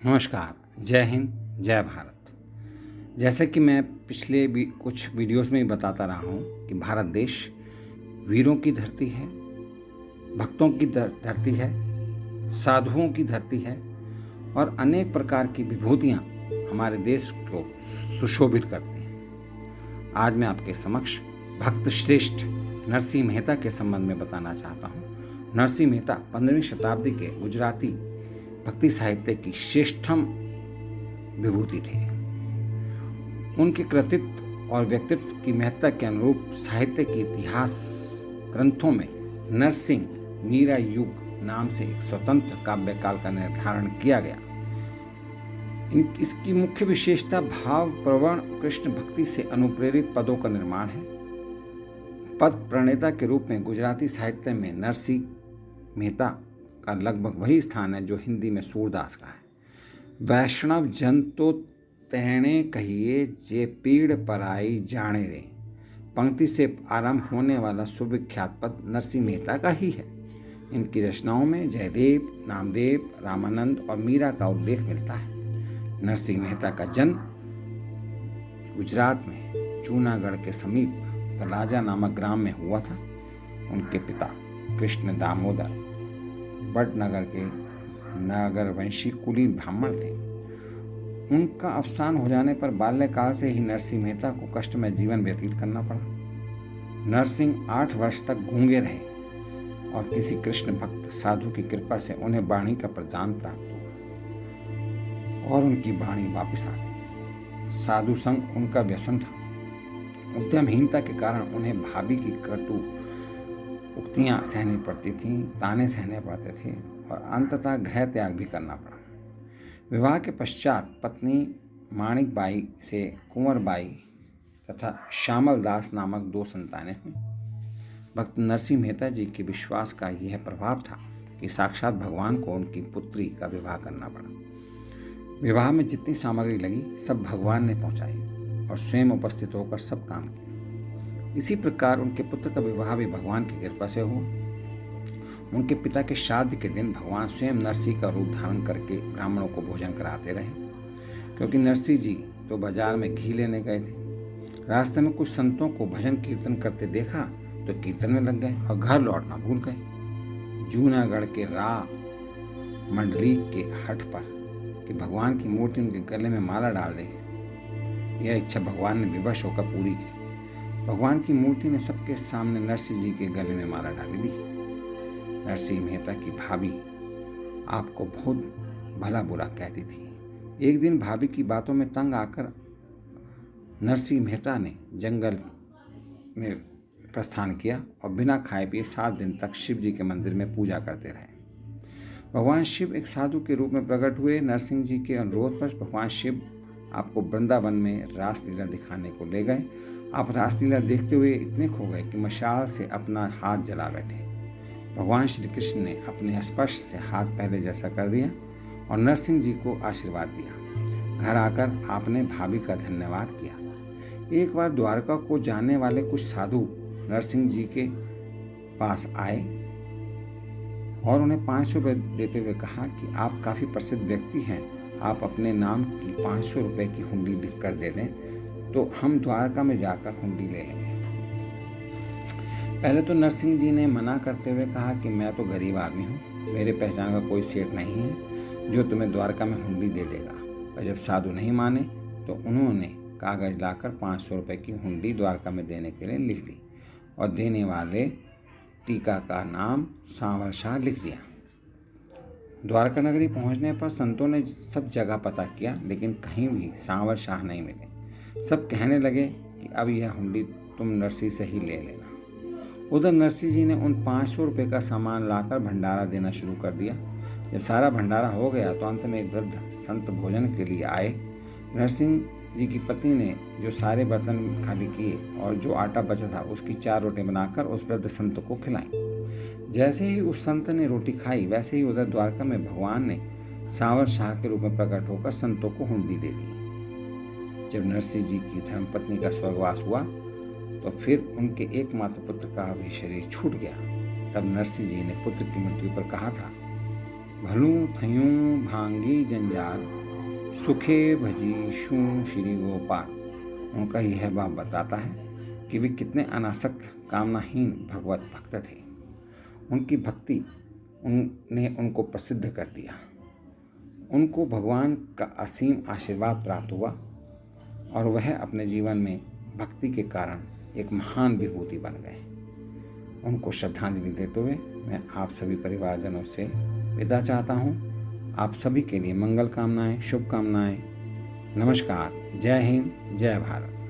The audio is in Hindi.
नमस्कार। जय हिंद, जय भारत। जैसा कि मैं पिछले भी कुछ वीडियोस में बताता रहा हूँ कि भारत देश वीरों की धरती है, भक्तों की धरती है, साधुओं की धरती है और अनेक प्रकार की विभूतियाँ हमारे देश को सुशोभित करती हैं। आज मैं आपके समक्ष भक्त श्रेष्ठ नरसिंह मेहता के संबंध में बताना चाहता हूँ। नरसिंह मेहता 15वीं शताब्दी के गुजराती भक्ति साहित्य की श्रेष्ठतम विभूति थे। उनके कृतित्व और व्यक्तित्व की महत्ता के अनुरूप साहित्य के इतिहास ग्रंथों में नरसिंह मीरा युग नाम से एक स्वतंत्र काव्य काल का निर्धारण किया गया। इसकी मुख्य विशेषता भाव प्रवण कृष्ण भक्ति से अनुप्रेरित पदों का निर्माण है। पद प्रणेता के रूप में गुजराती साहित्य में नरसिंह मेहता का लगभग वही स्थान है जो हिंदी में सूरदास का है। वैष्णव जन तो तेणे कहिए जे पीड़ पराई जाने रे, पंक्ति से आरंभ होने वाला सुविख्यात पद नरसिंह मेहता का ही है। इनकी रचनाओं में जयदेव, नामदेव, रामानंद और मीरा का उल्लेख मिलता है। नरसिंह मेहता का जन्म गुजरात में जूनागढ़ के समीप तलाजा नामक ग्राम में हुआ था। उनके पिता कृष्ण दामोदर बड़नगर के नागरवंशी कुलीन ब्राह्मण थे। उनका अवसान हो जाने पर बाल्यकाल से ही नरसिंह मेहता को कष्टमय जीवन व्यतीत करना पड़ा। नरसिंह 8 वर्ष तक गूंगे रहे और किसी कृष्ण भक्त साधु की कृपा से उन्हें वाणी का प्रदान प्राप्त हुआ और उनकी वाणी वापस आ गई। साधु संग उनका व्यसन था। उद्यमहीनता के कारण उन्हें भाभी की कटु उक्तियां सहनी पड़ती थीं, ताने सहने पड़ते थे और अंततः गृह त्याग भी करना पड़ा। विवाह के पश्चात पत्नी माणिक बाई से कुंवर बाई तथा श्यामल दास नामक 2 संतानें हुईं। भक्त नरसिंह मेहता जी के विश्वास का यह प्रभाव था कि साक्षात भगवान को उनकी पुत्री का विवाह करना पड़ा। विवाह में जितनी सामग्री लगी सब भगवान ने पहुंचाई और स्वयं उपस्थित होकर सब काम किया। इसी प्रकार उनके पुत्र का विवाह भी भगवान की कृपा से हुआ। उनके पिता के श्राद्ध के दिन भगवान स्वयं नरसिंह का रूप धारण करके ब्राह्मणों को भोजन कराते रहे। क्योंकि नरसिंह जी तो बाजार में घी लेने गए थे। रास्ते में कुछ संतों को भजन कीर्तन करते देखा तो कीर्तन में लग गए और घर लौटना भूल गए। जूनागढ़ के मंडली के हट पर कि भगवान की मूर्ति उनके गले में माला डाल दे, यह इच्छा भगवान ने विवश होकर पूरी की। भगवान की मूर्ति ने सबके सामने नरसिंह जी के गले में माला डाली दी। नरसिंह मेहता की भाभी आपको बहुत भला बुरा कहती थी। एक दिन भाभी की बातों में तंग आकर नरसिंह मेहता ने जंगल में प्रस्थान किया और बिना खाए पिए 7 दिन तक शिव जी के मंदिर में पूजा करते रहे। भगवान शिव एक साधु के रूप में प्रकट हुए। नरसिंह जी के अनुरोध पर भगवान शिव आपको वृंदावन में रासलीला दिखाने को ले गए। आप रासलीला देखते हुए इतने खो गए कि मशाल से अपना हाथ जला बैठे। भगवान श्री कृष्ण ने अपने स्पर्श से हाथ पहले जैसा कर दिया और नरसिंह जी को आशीर्वाद दिया। घर आकर आपने भाभी का धन्यवाद किया। एक बार द्वारका को जाने वाले कुछ साधु नरसिंह जी के पास आए और उन्हें 500 रुपये देते हुए कहा कि आप काफ़ी प्रसिद्ध व्यक्ति हैं, आप अपने नाम की 500 रुपये की हुंडी लिख कर दे दें तो हम द्वारका में जाकर हुंडी ले लेंगे। पहले तो नरसिंह जी ने मना करते हुए कहा कि मैं तो गरीब आदमी हूँ, मेरे पहचान का कोई सेठ नहीं है जो तुम्हें द्वारका में हुंडी दे देगा। और जब साधु नहीं माने तो उन्होंने कागज लाकर 500 रुपये की हुंडी द्वारका में देने के लिए लिख दी और देने वाले टीका का नाम सांवर शाह लिख दिया। द्वारका नगरी पहुँचने पर संतों ने सब जगह पता किया लेकिन कहीं भी सांवर शाह नहीं मिले। सब कहने लगे कि अब यह हुंडी तुम नरसिंह से ही ले लेना। उधर नरसिंह जी ने उन 500 रुपये का सामान लाकर भंडारा देना शुरू कर दिया। जब सारा भंडारा हो गया तो अंत में एक वृद्ध संत भोजन के लिए आए। नरसिंह जी की पत्नी ने जो सारे बर्तन खाली किए और जो आटा बचा था उसकी 4 रोटी बनाकर उस वृद्ध संत को खिलाई। जैसे ही उस संत ने रोटी खाई वैसे ही उधर द्वारका में भगवान ने सांवर शाह के रूप में प्रकट होकर संतों को हुंडी दे दी। जब नरसिंह जी की धर्मपत्नी का स्वर्गवास हुआ तो फिर उनके एकमात्र पुत्र का भी शरीर छूट गया। तब नरसिंह जी ने पुत्र की मृत्यु पर कहा था, भलूं थयूं भांगी जंजाल, सुखे भजी शू श्री गोपाल। उनका यह भाव बताता है कि वे कितने अनासक्त कामनाहीन भगवत भक्त थे। उनकी भक्ति ने उनको प्रसिद्ध कर दिया। उनको भगवान का असीम आशीर्वाद प्राप्त हुआ और वह अपने जीवन में भक्ति के कारण एक महान विभूति बन गए। उनको श्रद्धांजलि देते हुए मैं आप सभी परिवारजनों से विदा चाहता हूँ। आप सभी के लिए मंगल कामनाएं, शुभकामनाएं। नमस्कार। जय हिंद, जय भारत।